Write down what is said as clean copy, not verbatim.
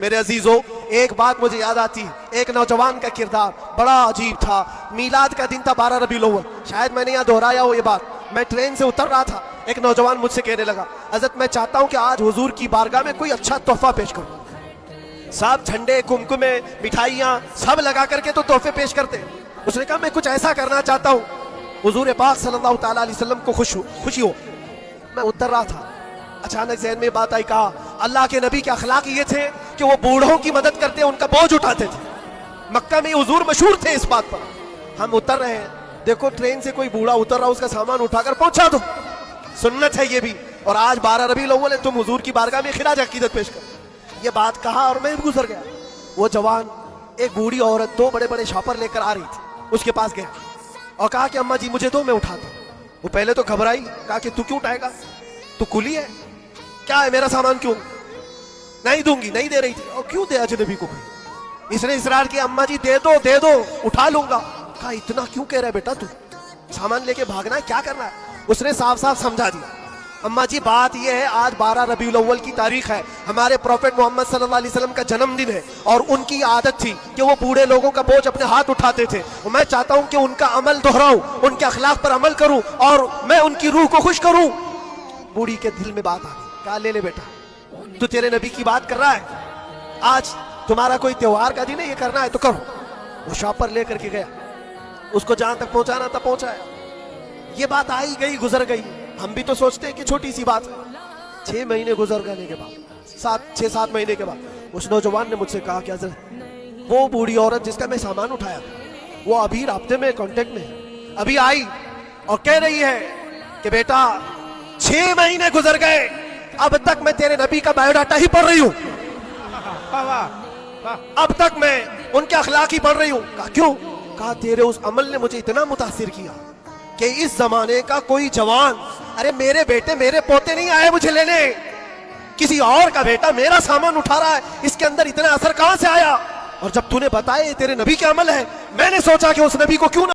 میرے عزیزوں، ایک بات مجھے یاد آتی، ایک نوجوان کا کردار بڑا عجیب تھا۔ میلاد کا دن تھا 12 ربیع الاول، شاید میں نے یہاں دہرایا ہو یہ بات۔ میں ٹرین سے اتر رہا تھا، ایک نوجوان مجھ سے کہنے لگا، حضرت میں چاہتا ہوں کہ آج حضور کی بارگاہ میں کوئی اچھا تحفہ پیش کروں۔ سب جھنڈے، کمکمے، مٹھائیاں سب لگا کر کے تو تحفے پیش کرتے۔ اس نے کہا میں کچھ ایسا کرنا چاہتا ہوں حضور پاک صلی اللہ تعالیٰ علیہ وسلم کو خوشی ہو۔ میں اتر رہا تھا، اچانک ذہن میں بات آئی، کہا اللہ کے نبی کے اخلاق یہ تھے کہ وہ بوڑھوں کی مدد کرتے، ان کا بوجھ اٹھاتے تھے۔ مکہ میں حضور مشہور تھے اس بات پر۔ ہم اتر رہے ہیں، دیکھو ٹرین سے کوئی بوڑھا اتر رہا، اس کا سامان اٹھا کر پہنچا دو، سنت ہے یہ بھی۔ اور آج 12 ربیع الاول ہے، تم حضور کی بارگاہ میں خراج عقیدت پیش کر۔ یہ بات کہا اور میں گزر گیا۔ وہ جوان ایک بوڑھی عورت 2 بڑے بڑے شاپر لے کر آ رہی تھی، اس کے پاس گیا اور کہا کہ اماں جی مجھے دو، میں اٹھاتا ہوں۔ وہ پہلے تو گھبرائی، کہا کہ تو کیوں اٹھائے گا، تو کلی ہے کیا ہے، میرا سامان کیوں؟ نہیں دوں گی، نہیں دے رہی تھی۔ اور کیوں دے اجنبی کو کوئی؟ اس نے اصرار کیا، اماں جی دے دو دے دو، اٹھا لوں گا۔ کہا اتنا کیوں کہہ رہا ہے بیٹا، تو سامان لے کے بھاگنا ہے، کیا کرنا ہے؟ اس نے صاف صاف سمجھا دیا، اماں جی بات یہ ہے آج 12 ربیع الاول کی تاریخ ہے، ہمارے پروفیٹ محمد صلی اللہ علیہ وسلم کا جنم دن ہے، اور ان کی عادت تھی کہ وہ بوڑھے لوگوں کا بوجھ اپنے ہاتھ اٹھاتے تھے۔ میں چاہتا ہوں کہ ان کا عمل دہراؤں، ان کے اخلاق پر عمل کروں اور میں ان کی روح کو خوش کروں۔ بوڑھی کے دل میں بات آ گئی، کہا لے لے بیٹا، تو تیرے نبی کی بات کر رہا ہے، آج تمہارا کوئی تہوار کا دن ہے، یہ کرنا ہے تو کرو۔ وہ شاپر لے کر کے گیا، اس کو جہاں تک پہنچانا تھا پہنچایا۔ یہ بات آئی گئی، گزر گئی۔ ہم بھی تو سوچتے ہیں کہ چھوٹی سی بات ہے۔ 6 مہینے گزر گنے کے بعد، 6-7 مہینے کے بعد اس نوجوان نے مجھ سے کہا کہ حضرت وہ بوڑھی عورت جس کا میں سامان اٹھایا تھا، وہ ابھی رابطے میں، کانٹیکٹ میں ہے، ابھی آئی اور کہہ رہی ہے کہ بیٹا 6 مہینے گزر گئے، اب تک میں تیرے نبی کا بایو ڈاٹا ہی پڑھ رہی ہوں، اب تک میں ان کے اخلاق ہی پڑھ رہی ہوں۔ کہا کیوں؟ کہا تیرے اس عمل نے مجھے اتنا متاثر کیا کہ اس زمانے کا کوئی جوان، ارے میرے بیٹے میرے پوتے نہیں آئے مجھے لینے، کسی اور کا بیٹا میرا سامان اٹھا رہا ہے، اس کے اندر اتنا اثر کہاں سے آیا؟ اور جب تو نے بتایا یہ تیرے نبی کے عمل ہے، میں نے سوچا کہ اس نبی کو کیوں نہ